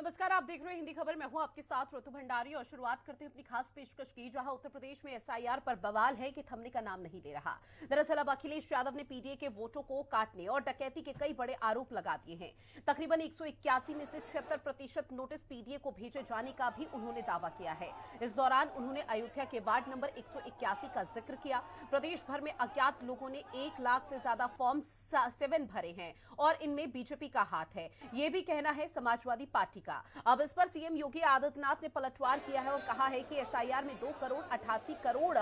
नमस्कार, आप देख रहे हैं हिंदी खबर। मैं हूं आपके साथ ऋतु भंडारी और शुरुआत करते हैं अपनी खास पेशकश की, जहां उत्तर प्रदेश में एसआईआर पर बवाल है कि थमने का नाम नहीं ले रहा। दरअसल अब अखिलेश यादव ने पीडीए के वोटों को काटने और डकैती के कई बड़े आरोप लगा दिए हैं। तकरीबन 181 में से 76% नोटिस पीडीए को भेजे जाने का भी उन्होंने दावा किया है। इस दौरान उन्होंने अयोध्या के वार्ड नंबर 181 का जिक्र किया। प्रदेश भर में अज्ञात लोगों ने 1 लाख से ज्यादा फॉर्म 7 भरे हैं और इनमें बीजेपी का हाथ है, ये भी कहना है समाजवादी पार्टी का। अब इस पर सीएम योगी आदित्यनाथ ने पलटवार किया है और कहा है कि एसआईआर में 2 करोड़ 88 करोड़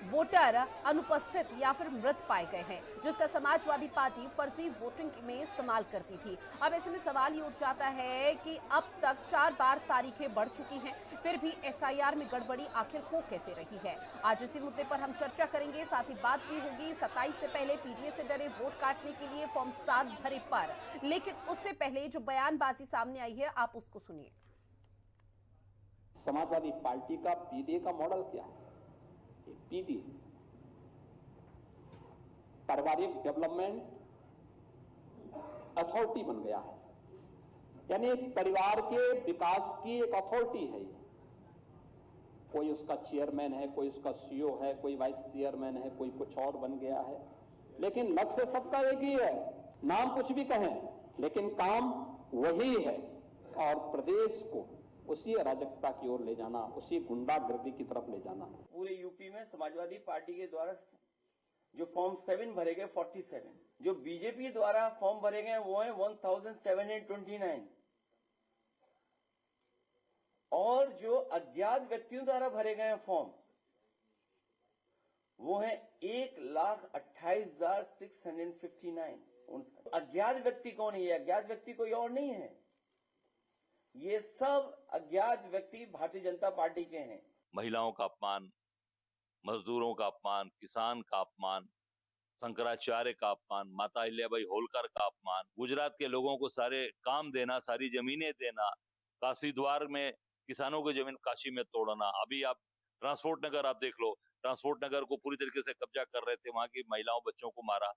वोटर अनुपस्थित या फिर मृत पाए गए हैं, जिसका समाजवादी पार्टी फर्जी वोटिंग में इस्तेमाल करती थी। अब ऐसे में सवाल ये उठ जाता है कि अब तक 4 बार तारीखें बढ़ चुकी हैं, फिर भी एसआईआर में गड़बड़ी आखिर हो कैसे रही है। आज इसी मुद्दे पर हम चर्चा करेंगे। साथ ही बात की होगी 27 से पहले पीडीए से डरे वोट काटने के लिए फॉर्म 7 भरे पर, लेकिन उससे पहले जो बयानबाजी सामने आई है आप उसको सुनिए। समाजवादी पार्टी का पीडीए का मॉडल क्या है? पीडीए पारिवारिक डेवलपमेंट अथॉरिटी बन गया है, यानी एक परिवार के विकास की एक अथॉरिटी है। कोई उसका चेयरमैन है, कोई उसका सीईओ है, कोई वाइस चेयरमैन है, कोई कुछ और बन गया है, लेकिन लक्ष्य सबका एक ही है। नाम कुछ भी कहें लेकिन काम वही है, और प्रदेश को उसी अराजकता की ओर ले जाना, उसी गुंडागर्दी की तरफ ले जाना। पूरे यूपी में समाजवादी पार्टी के द्वारा जो फॉर्म 7 भरे गए 47, जो बीजेपी द्वारा फॉर्म भरे गए वो है 1729, और जो अज्ञात व्यक्तियों द्वारा भरे गए फॉर्म वो है 1,28,659। अज्ञात व्यक्ति कौन है? अज्ञात व्यक्ति कोई और नहीं है, ये सब अज्ञात व्यक्ति भारतीय जनता पार्टी के हैं। महिलाओं का अपमान, मजदूरों का अपमान, किसान का अपमान, शंकराचार्य का अपमान, माता अहिल्याबाई होलकर का अपमान, गुजरात के लोगों को सारे काम देना, सारी जमीनें देना, काशी द्वार में किसानों की जमीन काशी में तोड़ना। अभी आप ट्रांसपोर्ट नगर आप देख लो, ट्रांसपोर्ट नगर को पूरी तरीके से कब्जा कर रहे थे, वहां की महिलाओं बच्चों को मारा।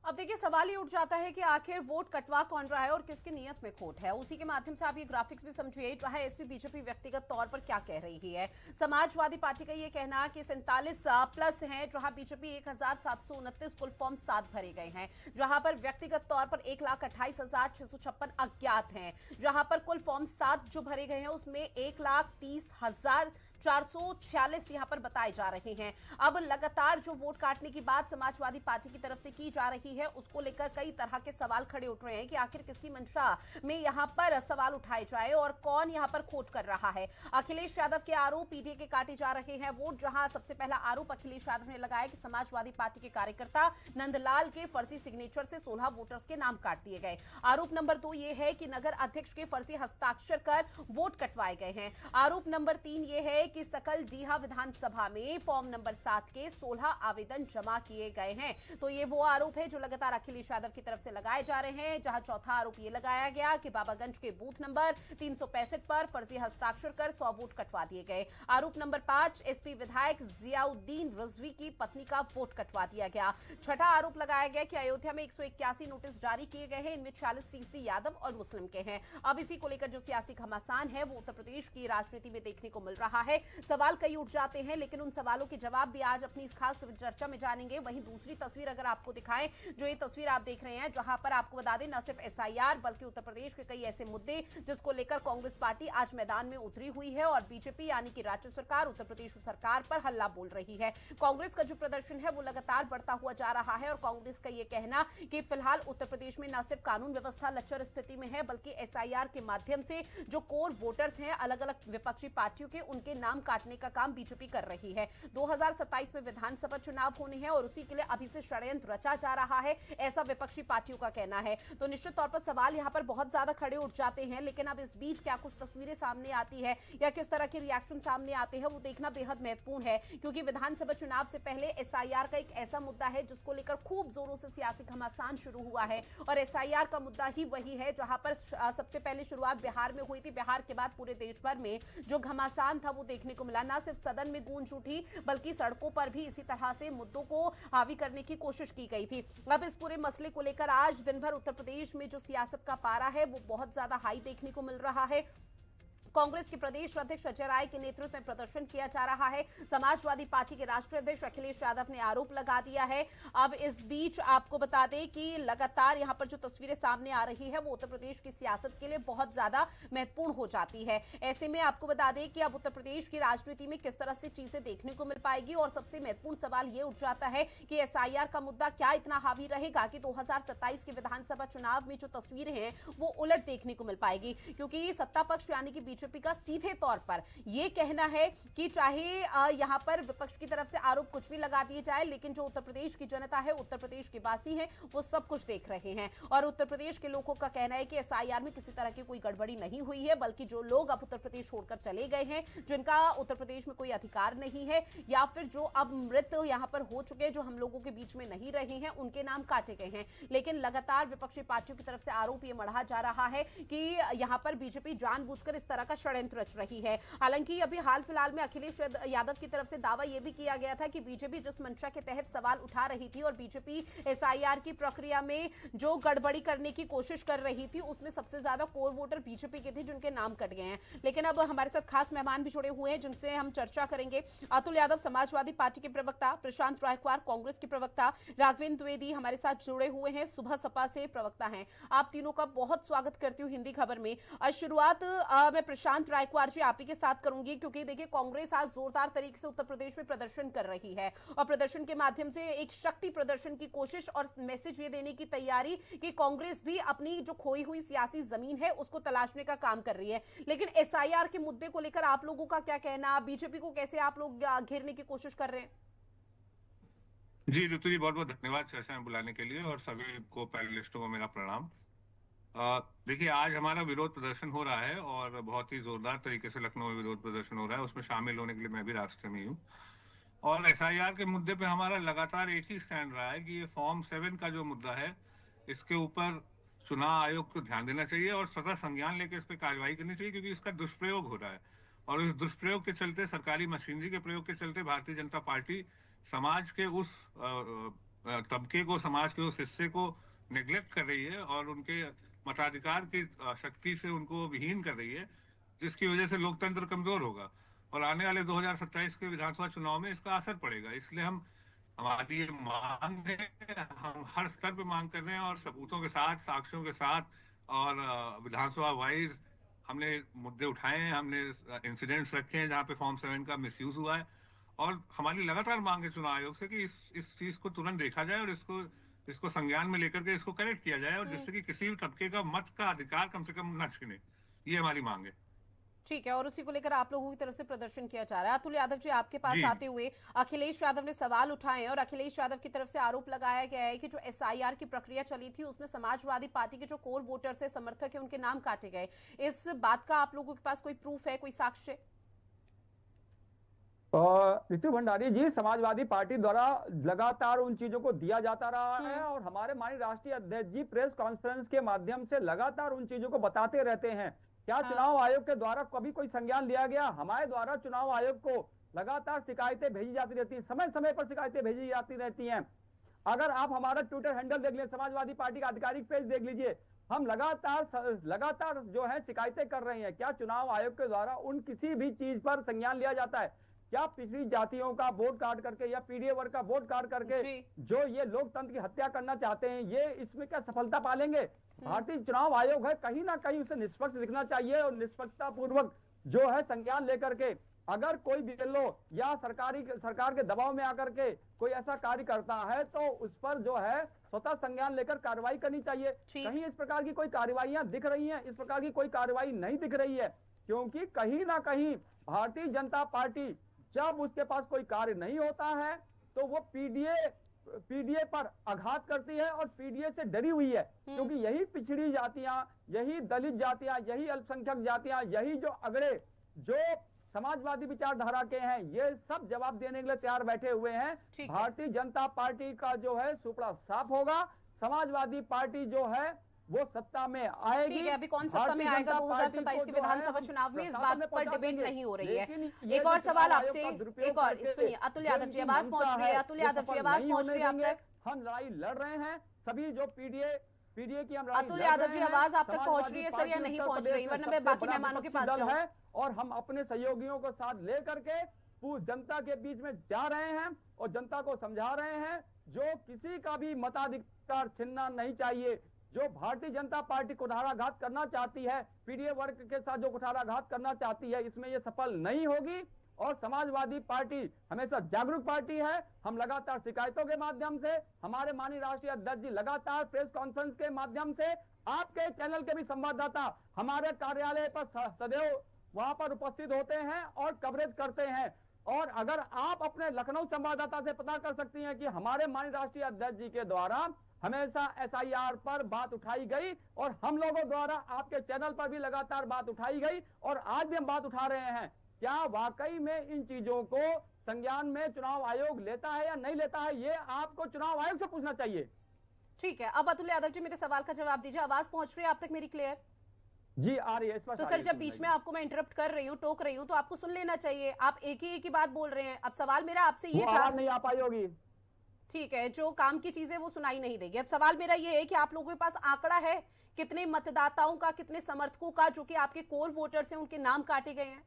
अब देखिए, सवाल ये उठ जाता है कि आखिर वोट कटवा कौन रहा है और किसकी नीयत में खोट है। उसी के माध्यम से आप ये ग्राफिक्स भी समझिए, जहां एसपी बीजेपी व्यक्तिगत तौर पर क्या कह रही है। समाजवादी पार्टी का ये कहना कि 47 प्लस हैं, जहां बीजेपी 1729 कुल फॉर्म 7 भरे गए हैं, जहां पर व्यक्तिगत तौर पर 1,28,656 अज्ञात हैं, जहां पर कुल फॉर्म 7 जो भरे गए हैं उसमें 1,30,446 यहां पर बताए जा रहे हैं। अब लगातार जो वोट काटने की बात समाजवादी पार्टी की तरफ से की जा रही है, उसको लेकर कई तरह के सवाल खड़े उठ रहे हैं कि आखिर किसकी मंशा में यहां पर सवाल उठाए जाए और कौन यहां पर खोट कर रहा है। अखिलेश यादव के आरोप पीडीए के काटे जा रहे हैं वोट, जहां सबसे पहला आरोप अखिलेश यादव ने लगाया कि समाजवादी पार्टी के कार्यकर्ता नंदलाल के फर्जी सिग्नेचर से 16 वोटर्स के नाम काट दिए गए। आरोप नंबर 2 यह है कि नगर अध्यक्ष के फर्जी हस्ताक्षर कर वोट कटवाए गए हैं। आरोप नंबर 3 यह है कि सकल डीहा विधानसभा में फॉर्म नंबर 7 के 16 आवेदन जमा किए गए हैं। तो ये वो आरोप है जो लगातार अखिलेश यादव की तरफ से लगाए जा रहे हैं। जहां चौथा आरोप ये लगाया गया कि बाबागंज के बूथ नंबर 365 पर फर्जी हस्ताक्षर कर 100 वोट कटवा दिए गए। आरोप नंबर 5, एसपी विधायक जियाउद्दीन रिजवी की पत्नी का वोट कटवा दिया गया। छठा आरोप लगाया गया कि अयोध्या में 181 नोटिस जारी किए गए हैं, इनमें 46% यादव और मुस्लिम के हैं। अब इसी को लेकर जो सियासी घमासान है वो उत्तर प्रदेश की राजनीति में देखने को मिल रहा है। सवाल कई उठ जाते हैं, लेकिन उन सवालों के जवाब भी आज अपनी इस खास चर्चा में जानेंगे। वहीं दूसरी तस्वीर अगर आपको दिखाएं, जो ये तस्वीर आप देख रहे हैं, जहां पर आपको बता दें न सिर्फ एसआईआर बल्कि उत्तर प्रदेश के कई ऐसे मुद्दे जिसको लेकर कांग्रेस पार्टी आज मैदान में उतरी हुई है और बीजेपी यानी कि राज्य सरकार उत्तर प्रदेश सरकार पर हल्ला बोल रही है। कांग्रेस का जो प्रदर्शन है वो लगातार बढ़ता हुआ जा रहा है और कांग्रेस का ये कहना कि फिलहाल उत्तर प्रदेश में न सिर्फ कानून व्यवस्था लचर स्थिति में है, बल्कि एसआईआर के माध्यम से जो कोर वोटर्स हैं अलग अलग विपक्षी पार्टियों के, उनके नाम काटने का काम बीजेपी कर रही है। 2027 में विधानसभा चुनाव होने हैं और उसी के लिए अभी से षड्यंत्र रचा जा रहा है, ऐसा विपक्षी पार्टियों का कहना है। तो निश्चित तौर पर सवाल यहां पर बहुत ज्यादा खड़े उठ जाते हैं, लेकिन अब इस बीच क्या कुछ तस्वीरें सामने आती है या किस तरह के रिएक्शन सामने आते हैं वो देखना बेहद महत्वपूर्ण है, क्योंकि विधानसभा चुनाव से पहले एसआईआर का एक ऐसा मुद्दा है जिसको लेकर खूब जोरों से सियासी घमासान शुरू हुआ है और एसआईआर का मुद्दा ही वही है जहां पर सबसे पहले शुरुआत बिहार में हुई थी। बिहार के बाद पूरे देश भर में जो घमासान था वो देखने देखने को मिला। न सिर्फ सदन में गूंज उठी बल्कि सड़कों पर भी इसी तरह से मुद्दों को हावी करने की कोशिश की गई थी। अब इस पूरे मसले को लेकर आज दिन भर उत्तर प्रदेश में जो सियासत का पारा है वो बहुत ज्यादा हाई देखने को मिल रहा है। कांग्रेस के प्रदेश अध्यक्ष अजय राय के नेतृत्व में प्रदर्शन किया जा रहा है। समाजवादी पार्टी के राष्ट्रीय अध्यक्ष अखिलेश यादव ने आरोप लगा दिया है। अब इस बीच आपको बता दें कि लगातार यहां पर जो तस्वीरें सामने आ रही है वो उत्तर प्रदेश की सियासत के लिए बहुत ज्यादा महत्वपूर्ण हो जाती है। ऐसे में आपको बता दें कि अब उत्तर प्रदेश की राजनीति में किस तरह से चीजें देखने को मिल पाएगी और सबसे महत्वपूर्ण सवाल ये उठ जाता है कि एसआईआर का मुद्दा क्या इतना हावी रहेगा कि 2027 के विधानसभा चुनाव में जो तस्वीरें हैं वो उलट देखने को मिल पाएगी, क्योंकि सत्ता पक्ष यानी कि बीजेपी का सीधे तौर पर यह कहना है कि चाहे यहां पर विपक्ष की तरफ से आरोप कुछ भी लगा दिए जाए, लेकिन जो उत्तर प्रदेश की जनता है, उत्तर प्रदेश के वासी हैं, वो सब कुछ देख रहे हैं। और उत्तर प्रदेश के लोगों का कहना है कि एसआईआर में किसी तरह की कोई गड़बड़ी नहीं हुई है, बल्कि जो लोग अब उत्तर प्रदेश छोड़कर चले गए हैं, जिनका उत्तर प्रदेश में कोई अधिकार नहीं है, या फिर जो अब मृत यहां पर हो चुके हैं, जो हम लोगों के बीच में नहीं रहे हैं, उनके नाम काटे गए हैं। लेकिन लगातार विपक्षी पार्टियों की तरफ से आरोप यह मढ़ा जा रहा है कि यहां पर बीजेपी जानबूझकर इस तरह का षड्यंत्र रच रही है। हालांकि अभी हाल फिलहाल में अखिलेश यादव की तरफ से दावा यह भी किया गया था कि बीजेपी जिस मंशा के तहत सवाल उठा रही थी और बीजेपी एसआईआर की प्रक्रिया में जो गड़बड़ी करने की कोशिश कर रही थी, उसमें सबसे ज्यादा कोर वोटर बीजेपी के थे जिनके नाम कट गए हैं। लेकिन अब हमारे साथ खास मेहमान भी जुड़े हुए हैं जिनसे हम चर्चा करेंगे। अतुल यादव समाजवादी पार्टी के प्रवक्ता, प्रशांत रायकवार कांग्रेस के प्रवक्ता, राघवेंद्र द्विवेदी हमारे साथ जुड़े हुए हैं, सुबह सपा से प्रवक्ता हैं। आप तीनों का बहुत स्वागत करती हूँ हिंदी खबर में। शुरुआत मैं प्रशांत रायकवार जी आप ही के साथ करूंगी, क्योंकि देखिए कांग्रेस आज जोरदार तरीके से उत्तर प्रदेश में प्रदर्शन कर रही है और प्रदर्शन के माध्यम से एक शक्ति प्रदर्शन की कोशिश और मैसेज ये देने की तैयारी कि कांग्रेस भी अपनी जो खोई हुई सियासी जमीन है उसको तलाशने का काम कर रही है। लेकिन एसआईआर के मुद्दे को लेकर आप लोगों का क्या कहना, बीजेपी को कैसे आप लोग घेरने की कोशिश कर रहे हैं? जी ऋतु जी, बहुत बहुत धन्यवाद चर्चा में बुलाने के लिए और सभी को पैनलिस्टों को मेरा प्रणाम। देखिए, आज हमारा विरोध प्रदर्शन हो रहा है और बहुत ही जोरदार तरीके से लखनऊ में विरोध प्रदर्शन हो रहा है। उसमें शामिल होने के लिए मैं भी रास्ते में ही हूँ। और एसआईआर के मुद्दे पे हमारा लगातार एक ही स्टैंड रहा है कि ये फॉर्म 7 का जो मुद्दा है, इसके ऊपर चुनाव आयोग को ध्यान देना चाहिए और सख्त संज्ञान लेकर इस पर कार्रवाई करनी चाहिए, क्योंकि इसका दुष्प्रयोग हो रहा है। और इस दुष्प्रयोग के चलते, सरकारी मशीनरी के प्रयोग के चलते भारतीय जनता पार्टी समाज के उस तबके को, समाज के उस हिस्से को नेग्लेक्ट कर रही है और उनके मताधिकार की शक्ति से उनको विहीन कर रही है, जिसकी वजह से लोकतंत्र कमजोर होगा और आने वाले 2027 के विधानसभा चुनाव में इसका असर पड़ेगा। इसलिए हमारी ये मांग है, हम हर स्तर पे मांग कर रहे हैं और सबूतों के साथ, साक्ष्यों के साथ और विधानसभा वाइज हमने मुद्दे उठाए हैं, हमने इंसिडेंट्स रखे हैं जहाँ पे फॉर्म 7 का मिसयूज हुआ है। और हमारी लगातार मांग है चुनाव आयोग से कि इस चीज को तुरंत देखा जाए और इसको संज्ञान में लेकर के इसको करेक्ट किया जाए और जिससे कि किसी भी तबके का मत का अधिकार कम से कम न छीने। ये हमारी मांग है। ठीक है, और उसी को लेकर आप लोगों की तरफ से प्रदर्शन किया जा रहा है। अतुल यादव जी, आपके पास आते हुए अखिलेश यादव ने सवाल उठाए हैं और अखिलेश यादव की तरफ से आरोप लगाया गया है कि जो एसआईआर की प्रक्रिया चली थी उसमें समाजवादी पार्टी के जो कोर वोटर्स है, समर्थक है, उनके नाम काटे गए। इस बात का आप लोगों के पास कोई प्रूफ है, कोई साक्ष्य? ऋतु भंडारी जी, समाजवादी पार्टी द्वारा लगातार उन चीजों को दिया जाता रहा है और हमारे माननीय राष्ट्रीय अध्यक्ष जी प्रेस कॉन्फ्रेंस के माध्यम से लगातार उन चीजों को बताते रहते हैं। क्या चुनाव आयोग के द्वारा कभी कोई संज्ञान लिया गया? हमारे द्वारा चुनाव आयोग को लगातार शिकायतें भेजी जाती रहती है, समय समय पर शिकायतें भेजी जाती रहती हैं। अगर आप हमारा ट्विटर हैंडल देख लें, समाजवादी पार्टी का आधिकारिक पेज देख लीजिए, हम लगातार जो है शिकायतें कर रहे हैं। क्या चुनाव आयोग के द्वारा उन किसी भी चीज पर संज्ञान लिया जाता है? क्या पिछड़ी जातियों का वोट काट करके या पीडीए वर्ग का वोट काट करके जो ये लोकतंत्र की हत्या करना चाहते हैं, ये इसमें क्या सफलता पालेंगे? भारतीय चुनाव आयोग है, कहीं ना कहीं उसे निष्पक्ष दिखना चाहिए और निष्पक्षता पूर्वक जो है संज्ञान लेकर के, अगर कोई बीएलओ या सरकार के दबाव में आकर के कोई ऐसा कार्य करता है तो उस पर जो है स्वतः संज्ञान लेकर कार्रवाई करनी चाहिए। कहीं इस प्रकार की कोई कार्रवाइयां दिख रही हैं? इस प्रकार की कोई कार्रवाई नहीं दिख रही है, क्योंकि कहीं ना कहीं भारतीय जनता पार्टी जब उसके पास कोई कार्य नहीं होता है तो वो पीडीए पर आघात करती है और पीडीए से डरी हुई है, क्योंकि यही पिछड़ी जातियां, यही दलित जातियां, यही अल्पसंख्यक जातियां, यही जो अगड़े जो समाजवादी विचारधारा के हैं, ये सब जवाब देने के लिए तैयार बैठे हुए हैं। भारतीय जनता पार्टी का जो है सुपड़ा साफ होगा। समाजवादी पार्टी जो है वो सत्ता में आएगी। ठीक है, अभी कौन सत्ता में भारतीय आएगा जनता पार्टी 2027 को के जो है विधानसभा हम चुनाव में, इस शासन बात में पर पहुंचा डिबेट देंगे। नहीं हो रही है। लेकिन ये एक जो और सवाल चुनाव आयोग आपसे, का दुरुपयोग एक और करके सुनिए, अतुल यादव जी जिनकी आवाज पहुंच मंशा रही है, है, अतुल वो यादव जी सफल आवाज नहीं पहुंच होने रही है आप देंगे। तक? हम लड़ाई लड़ रहे हैं, सभी जो पीडीए की हम लड़ाई अतुल लड़ यादव रहे जी हैं। आवाज आप तक पहुंच समाजवादी रही है सर पार्टी या नहीं उत्तर पहुंच प्रदेश रही, में वरना मैं सबसे बाकी बड़ा मेहमानों के विपक्षी पास दल जाऊं। है और हम अपने सहयोगियों को साथ लेकर के पूरी जनता के बीच में जा रहे हैं और जनता को समझा रहे हैं जो किसी का भी मताधिकार छीनना नहीं चाहिए। जो भारतीय जनता पार्टी कुठाराघात करना चाहती है, पीडीए वर्ग के साथ जो कुठाराघात करना चाहती है, इसमें ये सफल नहीं होगी। और समाजवादी पार्टी हमेशा जागरूक पार्टी है। हम लगातार शिकायतों के माध्यम से, हमारे माननीय राष्ट्रीय अध्यक्ष जी लगातार प्रेस कॉन्फ्रेंस के माध्यम से, आपके चैनल के भी संवाददाता हमारे कार्यालय पर सदैव वहां पर उपस्थित होते हैं और कवरेज करते हैं। और अगर आप अपने लखनऊ संवाददाता से पता कर सकती हैं कि हमारे माननीय राष्ट्रीय अध्यक्ष जी के द्वारा हमेशा एसआईआर पर बात उठाई गई और हम लोगों द्वारा आपके चैनल पर भी लगातार बात उठाई गई और आज भी हम बात उठा रहे हैं। क्या वाकई में इन चीजों को संज्ञान में चुनाव आयोग लेता है या नहीं लेता है, ये आपको चुनाव आयोग से पूछना चाहिए। ठीक है, अब अतुल यादव जी मेरे सवाल का जवाब दीजिए। आवाज पहुंच रही है आप तक मेरी क्लियर? जी आ रही है। इस तो सर जब बीच में आपको मैं इंटरप्ट कर रही हूँ, टोक रही हूँ, तो आपको सुन लेना चाहिए। आप एक ही बात बोल रहे हैं। अब सवाल मेरा आपसे ये था, नहीं आ पाई होगी। ठीक है, जो काम की चीजें वो सुनाई नहीं देगी। अब सवाल मेरा ये है कि आप लोगों के पास आंकड़ा है कितने मतदाताओं का, कितने समर्थकों का जो कि आपके कोर वोटर्स हैं उनके नाम काटे गए हैं?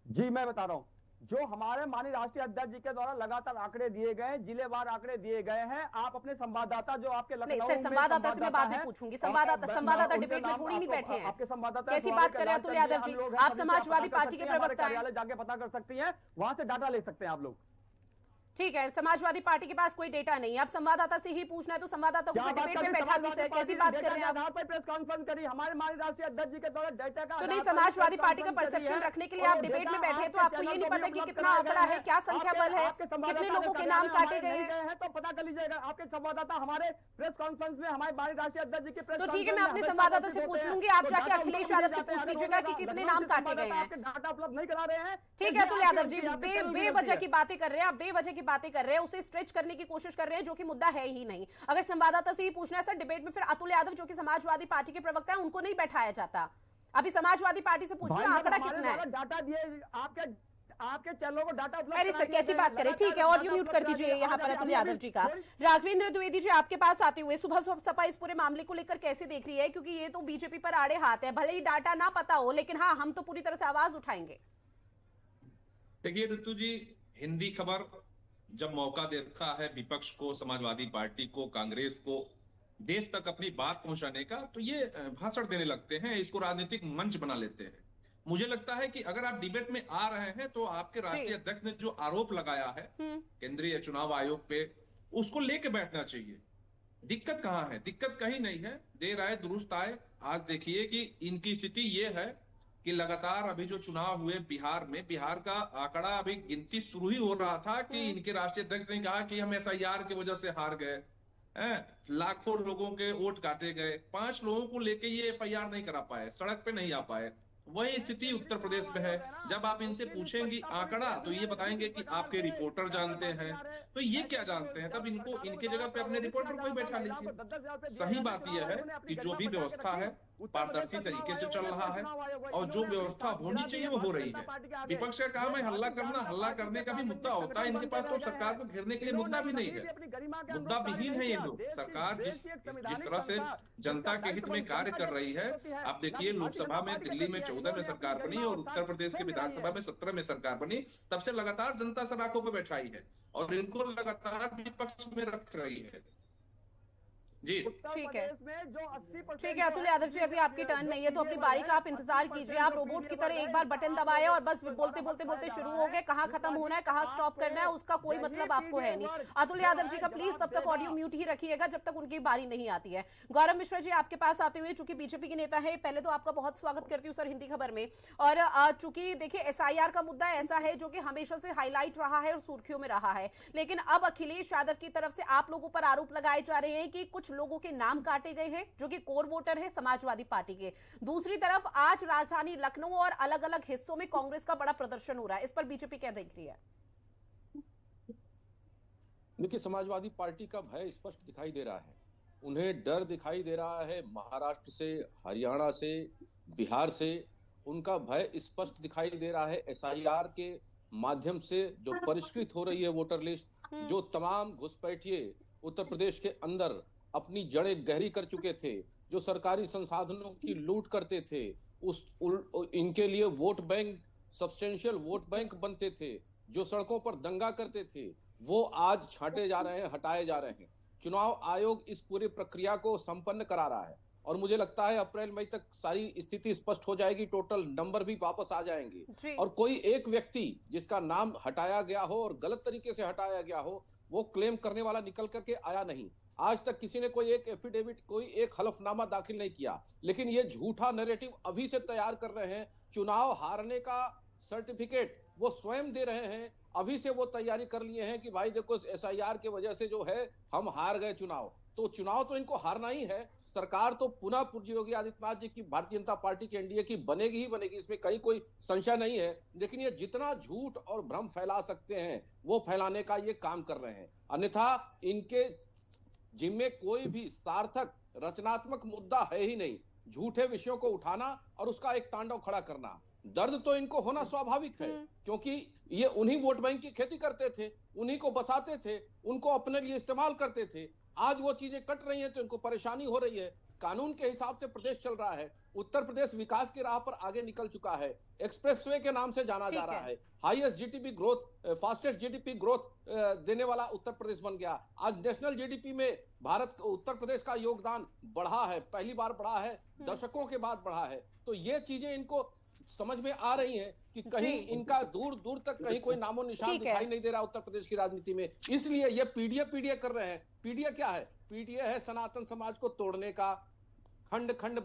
जी मैं बता रहा हूं, जो हमारे माननीय राष्ट्रीय अध्यक्ष जी के द्वारा लगातार आंकड़े दिए गए, जिलेवार आंकड़े दिए गए हैं। आप अपने संवाददाता जो आपके नहीं लखनऊ सर, में संवाददाता से मैं बात नहीं है, पूछूंगी। और संवाददाता उनके डिबेट में नाम थोड़ी नहीं बैठे हैं। आपके संवाददाता कैसी द्वारा बात कर रहे हैं अतुल यादव जी? हम लोग हैं, आप सभी से समाजवादी पता कर पार्टी के सकती हैं, हमारे प्रवक्ता हैं। कार्यालय जाके पता कर सकती हैं, वहां से डाटा ले सकते हैं आप लोग। ठीक है, समाजवादी पार्टी के पास कोई डेटा नहीं है। अब संवाददाता से ही पूछना है तो संवाददाता को डिबेट में बैठा दी सर, कैसी बात कर रहे हैं आप? आधार पर प्रेस कॉन्फ्रेंस करी हमारे माननीय राष्ट्रीय अध्यक्ष जी के द्वारा डेटा का तो नहीं, समाजवादी पार्टी का परसेप्शन रखने के लिए आप डिबेट में बैठे हैं, तो आपको ये नहीं पता कि कितना आंकड़ा है, क्या संख्या बल है, कितने लोगों के नाम काटे गए हैं? तो पता कर लीजिएगा। आपके संवाददाता हमारे प्रेस कॉन्फ्रेंस में, हमारे माननीय राष्ट्रीय अध्यक्ष जी के प्रेस तो ठीक है, मैं अपने संवाददाता से पूछ लूंगी। आप जाके अखिलेश यादव से पूछ लीजिएगा कि कितने नाम काटे गए हैं। डाटा उपलब्ध नहीं करा रहे हैं। ठीक है अतुल यादव जी, बेवजह की बातें कर रहे हैं आप, बेवजह की बातें कर रहे हैं, उसे स्ट्रेच करने की कोशिश कर रहे हैं जो कि मुद्दा है ही नहीं। अगर संवाददाता से ही पूछना है सर डिबेट में, फिर अतुल यादव जो कि समाजवादी पार्टी के प्रवक्ता है उनको नहीं बैठाया जाता। अभी समाजवादी पार्टी से पूछना आंकड़ा कितना है। डाटा दिए आपके चैनलों को डाटा उपलब्ध। अरे सर कैसी बात करें, ठीक है, ऑडियो म्यूट कर दीजिए यहाँ पर अतुल यादव जी का। राघवेंद्र द्विवेदी जी आपके पास आते हुए, सुबह सपा इस पूरे मामले को लेकर कैसे देख रही है? क्योंकि ये तो बीजेपी पर आड़े हाथ है, भले ही डाटा ना पता हो, लेकिन हाँ हम तो पूरी तरह से आवाज उठाएंगे। देखिए ऋतु जी, हिंदी खबर जब मौका देता है विपक्ष को, समाजवादी पार्टी को, कांग्रेस को देश तक अपनी बात पहुंचाने का, तो ये भाषण देने लगते हैं, इसको राजनीतिक मंच बना लेते हैं। मुझे लगता है कि अगर आप डिबेट में आ रहे हैं तो आपके राष्ट्रीय अध्यक्ष ने जो आरोप लगाया है केंद्रीय चुनाव आयोग पे, उसको लेके बैठना चाहिए। दिक्कत कहां है? दिक्कत कहीं नहीं है, देर आए दुरुस्त आए। आज देखिए कि इनकी स्थिति ये है कि लगातार अभी जो चुनाव हुए बिहार में, बिहार का आंकड़ा अभी गिनती शुरू ही हो रहा था कि इनके राष्ट्रीय अध्यक्ष ने कहा कि हम एसआईआर की वजह से हार गए, लाखों लोगों के वोट काटे गए, 5 लोगों को लेके ये एफआईआर नहीं करा पाए, सड़क पे नहीं आ पाए। वही स्थिति उत्तर प्रदेश में है। जब आप इनसे पूछेंगे आंकड़ा तो ये बताएंगे कि आपके रिपोर्टर जानते हैं। तो ये क्या जानते हैं? तब इनको इनके जगह पे अपने रिपोर्टर को ही बैठा लीजिए। सही बात यह है कि जो भी व्यवस्था है पारदर्शी तरीके से चल रहा है और जो व्यवस्था होनी चाहिए वो हो रही है। विपक्ष का काम है हल्ला करना, हल्ला करने का भी मुद्दा होता है। इनके पास तो सरकार को घेरने के लिए मुद्दा भी नहीं है, मुद्दा विहीन है ये लोग। सरकार जिस तरह से जनता के हित में कार्य कर रही है, आप देखिए लोकसभा में दिल्ली में 14 में सरकार बनी और उत्तर प्रदेश के विधानसभा में 17 में सरकार बनी, तब से लगातार जनता सलाखों पर बैठाई है और इनको लगातार विपक्ष में रख रही है। जी ठीक है, ठीक है अतुल यादव जी, अभी आपकी टर्न नहीं है तो अपनी बारी का आप इंतजार कीजिए। आप रोबोट की तरह एक बार बटन दबाए और बस बोलते बोलते शुरू हो गए। कहाँ खत्म होना है, कहाँ स्टॉप करना है, उसका कोई मतलब आपको है नहीं। अतुल यादव जी का प्लीज तब तक ऑडियो म्यूट ही रखिएगा जब तक उनकी बारी नहीं आती है। गौरव मिश्रा जी आपके पास आते हुए, चूंकि बीजेपी के नेता है, पहले तो आपका बहुत स्वागत करती हूँ सर हिंदी खबर में। और चूंकि देखिए एसआईआर का मुद्दा ऐसा है जो कि हमेशा से हाईलाइट रहा है और सुर्खियों में रहा है, लेकिन अब अखिलेश यादव की तरफ से आप लोगों पर आरोप लगाए जा रहे हैं कि कुछ लोगों के नाम काटे गए हैं जो कि कोर वोटर है समाजवादी पार्टी के। दूसरी तरफ आज राजधानी लखनऊ और अलग अलग हिस्सों में कांग्रेस का बड़ा प्रदर्शन हो रहा है, इस पर बीजेपी क्या देख रही है? देखिए समाजवादी पार्टी का भय स्पष्ट दिखाई दे रहा है। उन्हें डर दिखाई दे रहा है महाराष्ट्र से, हरियाणा से, बिहार से। उनका भय स्पष्ट दिखाई दे रहा है एसआईआर के माध्यम से जो परिष्कृत हो रही है वोटर लिस्ट, जो तमाम घुसपैठिए उत्तर प्रदेश के अंदर अपनी जड़ें गहरी कर चुके थे, जो सरकारी संसाधनों की लूट करते थे, इनके लिए vote bank, substantial vote bank बनते थे, जो सड़कों पर दंगा करते थे, वो आज छांटे जा रहे हैं, हटाए जा रहे हैं। चुनाव आयोग इस पूरी प्रक्रिया को संपन्न करा रहा है और मुझे लगता है अप्रैल मई तक सारी स्थिति स्पष्ट हो जाएगी, टोटल नंबर भी वापस आ जाएंगे और कोई एक व्यक्ति जिसका नाम हटाया गया हो और गलत तरीके से हटाया गया हो, वो क्लेम करने वाला निकल करके आया नहीं। आज तक किसी ने कोई एक एफिडेविट, कोई एक हलफनामा दाखिल नहीं किया, लेकिन ये झूठा नैरेटिव अभी से तैयार कर रहे हैं। चुनाव हारने का सर्टिफिकेट वो स्वयं दे रहे हैं, अभी से वो तैयारी कर लिए हैं कि भाई देखो एसआईआर की वजह से जो है हम हार गए चुनाव। तो चुनाव तो इनको हारना ही है। सरकार तो पुनः पूज्य योगी आदित्यनाथ जी की भारतीय जनता पार्टी की एनडीए की बनेगी ही बनेगी, इसमें कहीं कोई संशय नहीं है। लेकिन ये जितना झूठ और भ्रम फैला सकते हैं वो फैलाने का ये काम कर रहे हैं, अन्यथा इनके जिम्मे कोई भी सार्थक रचनात्मक मुद्दा है ही नहीं। झूठे विषयों को उठाना और उसका एक तांडव खड़ा करना, दर्द तो इनको होना स्वाभाविक है, क्योंकि ये उन्हीं वोट बैंक की खेती करते थे, उन्हीं को बसाते थे, उनको अपने लिए इस्तेमाल करते थे। आज वो चीजें कट रही हैं तो इनको परेशानी हो रही है। कानून के हिसाब से प्रदेश चल रहा है, उत्तर प्रदेश विकास की राह पर आगे निकल चुका है, एक्सप्रेसवे के नाम से जाना जा रहा है, highest GDP growth, fastest GDP growth देने वाला उत्तर प्रदेश बन गया। आज नेशनल जीडीपी में भारत, उत्तर प्रदेश का योगदान बढ़ा है, पहली बार बढ़ा है, दशकों के बाद बढ़ा है। तो ये चीजें इनको समझ में आ रही हैं कि कहीं इनका दूर दूर तक कहीं कोई नामो निशान दिखाई नहीं दे रहा उत्तर प्रदेश की राजनीति में, इसलिए ये पीडीए कर रहे हैं। पीडीए क्या है? पीडीए है सनातन समाज को तोड़ने का, खंड खंड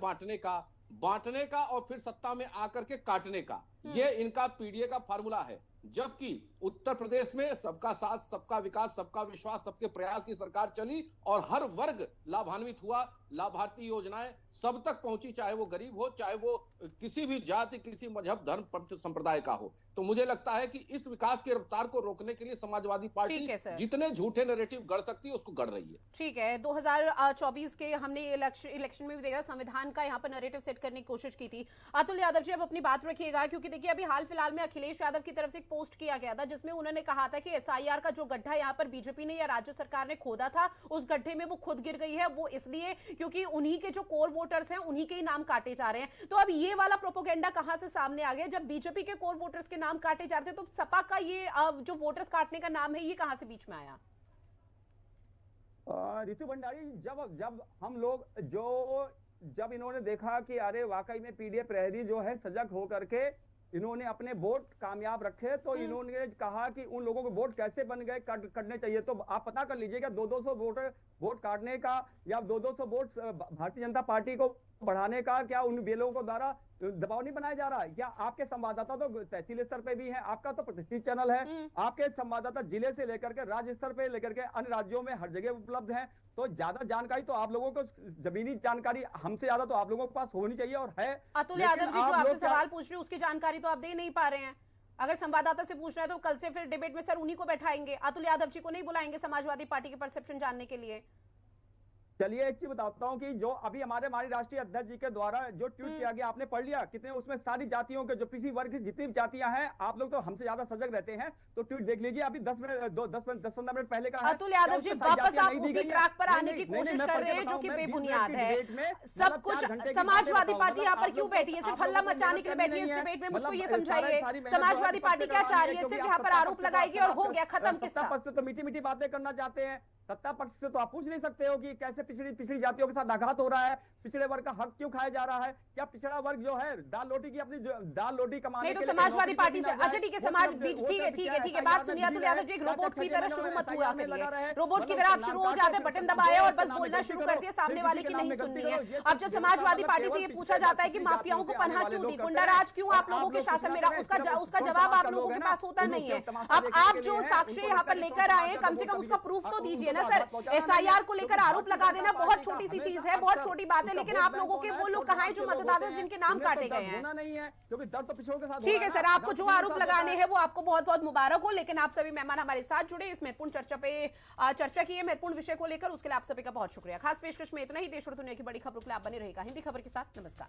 बांटने का और फिर सत्ता में आकर के काटने का। ये इनका पीडीए का फार्मूला है। जबकि उत्तर प्रदेश में सबका साथ, सबका विकास, सबका विश्वास, सबके प्रयास की सरकार चली और हर वर्ग लाभान्वित हुआ। लाभार्थी योजनाएं सब तक पहुंची, चाहे वो गरीब हो, चाहे वो किसी भी जाति, किसी मजहब, धर्म, संप्रदाय का हो। तो मुझे लगता है कि इस विकास की रफ्तार को रोकने के लिए समाजवादी पार्टी जितने झूठे नैरेटिव गढ़ सकती है उसको गढ़ रही है। ठीक है, 2024 के हमने इलेक्शन में भी देखा, संविधान का यहाँ पर नैरेटिव सेट करने की कोशिश की थी। अतुल यादव जी अब अपनी बात रखिएगा, क्योंकि देखिए अभी हाल फिलहाल में अखिलेश यादव की तरफ से एक पोस्ट किया गया था जिसमें उन्होंने कहा था कि एसआईआर का जो गड्ढा यहाँ पर बीजेपी ने या राज्य सरकार ने खोदा था, उस गड्ढे में वो खुद गिर गई है। वो इसलिए क्योंकि उन्हीं के जो कोर वोटर्स हैं उन्हीं के ही नाम काटे जा रहे हैं। तो अब ये वाला प्रोपोगेंडा कहां से सामने आ गया? जब बीजेपी के कोर वोटर्स के नाम काटे जा रहे थे तो सपा का ये जो वोटर्स काटने का नाम है ये कहां से बीच में आया? रितु भंडारी, जब हम लोग जब इन्होंने देखा कि अरे वाकई में पीडीए प्रहरी जो है सजग हो करके इन्होंने अपने वोट कामयाब रखे, तो इन्होंने कहा कि उन लोगों के वोट कैसे बन गए, करने चाहिए। तो आप पता कर लीजिएगा 200 वोट काटने का या 200 वोट भारतीय जनता पार्टी को बढ़ाने का क्या उन बेलों को द्वारा दबाव नहीं बनाया जा रहा है? क्या आपके संवाददाता तो तहसील स्तर पे भी है, आपका तो प्रतिष्ठित चैनल है, आपके संवाददाता जिले से लेकर के राज्य स्तर पे लेकर के अन्य राज्यों में हर जगह उपलब्ध है। तो ज्यादा जानकारी तो आप लोगों को, जमीनी जानकारी हमसे ज्यादा तो आप लोगों के पास होनी चाहिए और है। अतुल यादव जी, जो आपसे सवाल पूछ रहे हैं उसकी जानकारी तो आप दे नहीं पा रहे हैं। अगर संवाददाता से पूछना है तो कल से फिर डिबेट में सर उन्हीं को बैठाएंगे, अतुल यादव जी को नहीं बुलाएंगे समाजवादी पार्टी के परसेप्शन जानने के लिए। चलिए एक चीज बताता हूँ कि जो अभी हमारे राष्ट्रीय अध्यक्ष जी के द्वारा जो ट्वीट किया गया, आपने पढ़ लिया? कितने उसमें सारी जातियों के, जो पिछड़ी वर्ग की जितनी जातियां हैं, आप लोग तो हमसे ज्यादा सजग रहते हैं, तो ट्वीट देख लीजिए। अभी 10-15 मिनट पहले का है। अतुल यादव जी वापस आप उसी ट्रैक पर आने की कोशिश कर रहे हैं जो कि बेबुनियाद है। सब कुछ समाजवादी पार्टी यहाँ पर क्यों बैठी है? सिर्फ हल्ला मचाने के लिए बैठी है इस डिबेट में? मुझको ये समझाइए, समाजवादी पार्टी क्या चाह रही है? सिर्फ यहाँ पर आरोप लगाएगी और हो गया, खत्म किस्सा। तो मीठी मीठी बातें करना चाहते हैं, सत्ता पक्ष से तो आप पूछ नहीं सकते हो कि कैसे पिछड़ी जातियों के साथ आघात हो रहा है, पिछड़े वर्ग का हक क्यों खाया जा रहा है? क्या पिछड़ा वर्ग जो है दाल रोटी की अपनी दाल रोटी कमाने नहीं, तो समाजवादी पार्टी से अच्छा ठीक है, समाज ठीक है बात सुनिए। अतुल यादव जी, एक रोबोट की तरह शुरू मत हुआ करिए। रोबोट की तरह आप शुरू हो जाते, बटन दबाए और बस बोलना शुरू कर दिया, सामने वाले की नहीं सुननी है। अब जब समाजवादी पार्टी से ये पूछा जाता है कि माफियाओं को पनाह क्यों दी, गुंडाराज क्यों आप लोगों के शासन में रहा, उसका जवाब आप लोगों के पास होता नहीं है। अब आप जो साक्ष्य यहाँ पर लेकर आए, कम से कम उसका प्रूफ तो दीजिए ना सर, SIR को लेकर आरोप लगा देना बहुत छोटी सी चीज है, बहुत छोटी बात है, लेकिन आप लोगों के वो लोग कहाँ हैं जो मतदाता जिनके नाम काटे गए हैं? नहीं है, क्योंकि दर्द तो पिछड़ों के साथ ठीक है सर, आपको जो आरोप लगाने हैं वो आपको बहुत बहुत मुबारक हो, लेकिन आप सभी मेहमान हमारे साथ जुड़े, इस महत्वपूर्ण चर्चा की है, महत्वपूर्ण विषय को लेकर, उसके लिए आप सभी का बहुत शुक्रिया। खास पेशकश में इतना ही। देश और दुनिया की बड़ी खबरों के लिए आप बने रहेगा हिंदी खबर के साथ। नमस्कार।